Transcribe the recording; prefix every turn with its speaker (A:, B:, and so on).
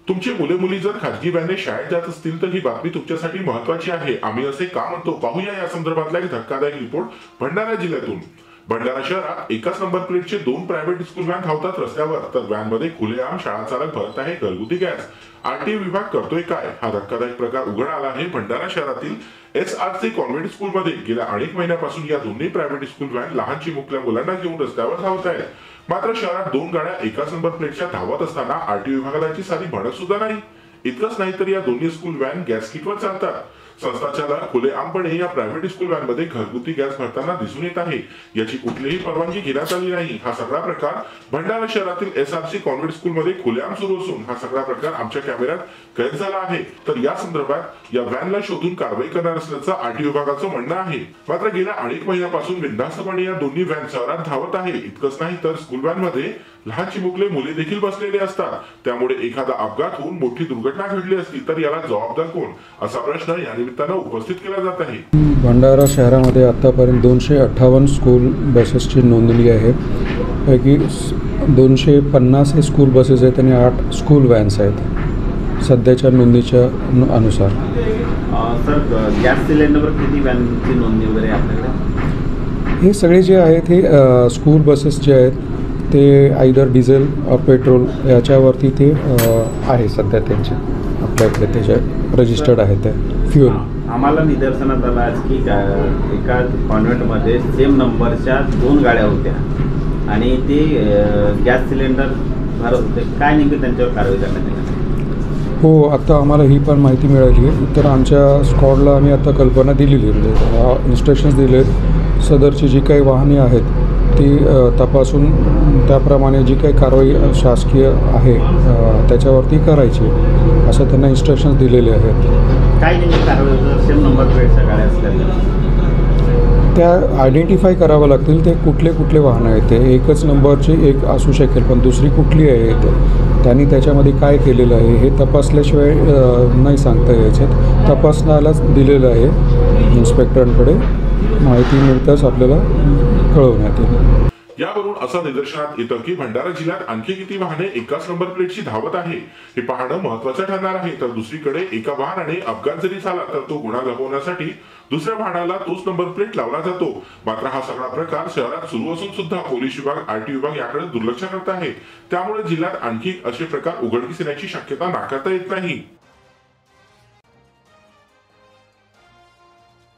A: तुमची मुले मुली जर खाजगी व्हॅनने शाळेत जात असतील तर ही बातमी तुमच्यासाठी महत्त्वाची आहे। आम्ही असे का म्हणतो पाहूया या संदर्भातला एक धक्कादायक रिपोर्ट भंडारा जिल्ह्यातून। भंडारा शहरात एकाच नंबर प्लेटचे 2 प्रायव्हेट स्कूल व्हॅन धावतात रस्त्यावर, तर व्हॅनमध्ये खुलेआम शाळा चालक भरत आहे घरगुती गॅस। आरटीओ विभाग करतोय काय? हा धक्कादायक प्रकार उघड आला आहे भंडारा शहरातील SRC कॉन्व्हेंट स्कूलमध्ये। गेल्या अनेक महिन्यापासून या दोन्ही प्रायव्हेट स्कूल व्हॅन लहान चिमुकल्या मुलांना घेऊन रस्त्यावर धावत आहेत। मात्र शहरात 2 गाड्या एकाच नंबर प्लेटच्या धावत असताना आरटीओ विभागाला याची साधी भनक सुद्धा नाही। इतकंच नाही तर या दोन्ही स्कूल व्हॅन गॅस किटवर चालतात। संस्थाचालक खुलेआमपणे या प्रायव्हेट स्कूल व्हॅन मध्ये घरगुती गॅस भरताना दिसून येत आहे, याची कुठलीही परवानगी घेण्यात आली नाही। हा सगळा प्रकार भंडारा शहरातील SRC कॉन्व्हेंट स्कूल मध्ये खुलेआम सुरू असून हा सगळा प्रकार आमच्या कॅमेऱ्यात कैद झाला आहे। तर या संदर्भात या व्हॅनला शोधून कारवाई करणार असल्याचं आरटीओ विभागाचं म्हणणं आहे। मात्र गेल्या अनेक महिन्यापासून बिनधास्तपणे या दोन्ही व्हॅन शहरात धावत आहे। इतकंच नाही तर स्कूल व्हॅन मध्ये लहान चिमुकले मुले देखील बसलेले असतात, त्यामुळे एखादा अपघात होऊन मोठी दुर्घटना घडली असती तर याला जबाबदार कोण, असा प्रश्न या निमित्तानं उपस्थित केला जात आहे।
B: भंडारा शहरामध्ये आतापर्यंत 258 स्कूल बसेसची नोंदणी आहे। पैकी 250 हे स्कूल बसेस आहेत आणि 8 स्कूल व्हॅन्स आहेत सध्याच्या नोंदणीच्या अनुसार।
C: सर, गॅस सिलेंडरवर किती व्हॅनची नोंदणी वगैरे आपल्याकडे?
B: हे सगळे जे आहेत हे स्कूल बसेस जे आहेत ते आयदर डिझेल पेट्रोल याच्यावरती ते आहे सध्या त्यांचे आपल्याकडे त्याचे रजिस्टर्ड आहे ते फ्युल।
C: आम्हाला निदर्शनात आलं आज की एका कॉन्व्हेंटमध्ये सेम नंबरच्या 2 गाड्या होत्या आणि ते गॅस सिलेंडर भरत होते। काय नेमकं त्यांच्यावर कारवाई करण्यात येणार?
B: हो, आता आम्हाला ही पण माहिती मिळाली आहे। तर आमच्या स्क्वॉडला आम्ही आता कल्पना दिलेली आहे, म्हणजे इन्स्ट्रक्शन्स दिले आहेत। सदरची जी काही वाहने आहेत ती तपासून त्याप्रमाणे जी काही कारवाई शासकीय आहे त्याच्यावरती करायची असं त्यांना इन्स्ट्रक्शन्स दिलेले आहेत।
C: काय नेमकी कारवाई? सेम नंबर प्लेटच्या गाड्या असतात
B: त्या आयडेंटिफाय करावं लागतील, ते कुठले कुठले वाहनं आहेत। ते एकच नंबरची एक असू शकेल, पण दुसरी कुठली आहे त्यांनी त्याच्यामध्ये काय केलेलं आहे हे तपासल्याशिवाय नाही सांगता यायच्यात। तपासण्यालाच दिलेलं आहे इन्स्पेक्टरांकडे, माहिती मिळताच आपल्याला कळवण्यात येईल।
A: यावरून असं निदर्शनात येतं की भंडारा जिल्ह्यात आणखी किती वाहने एकाच नंबर प्लेटची धावत आहे हे पाहणं महत्त्वाचं ठरणार आहे। तर दुसरीकडे एका वाहनाने अपघात जरी झाला तर तो गुन्हा लपवण्यासाठी दुसऱ्या वाहनाला तोच नंबर प्लेट लावला जातो। मात्र हा सगळा प्रकार शहरात सुरू असून सुद्धा पोलीस विभाग, आरटीओ विभाग याकडे दुर्लक्ष करत आहे। त्यामुळे जिल्ह्यात आणखी असे प्रकार उघडकीस येण्याची शक्यता नाकारता येत नाही।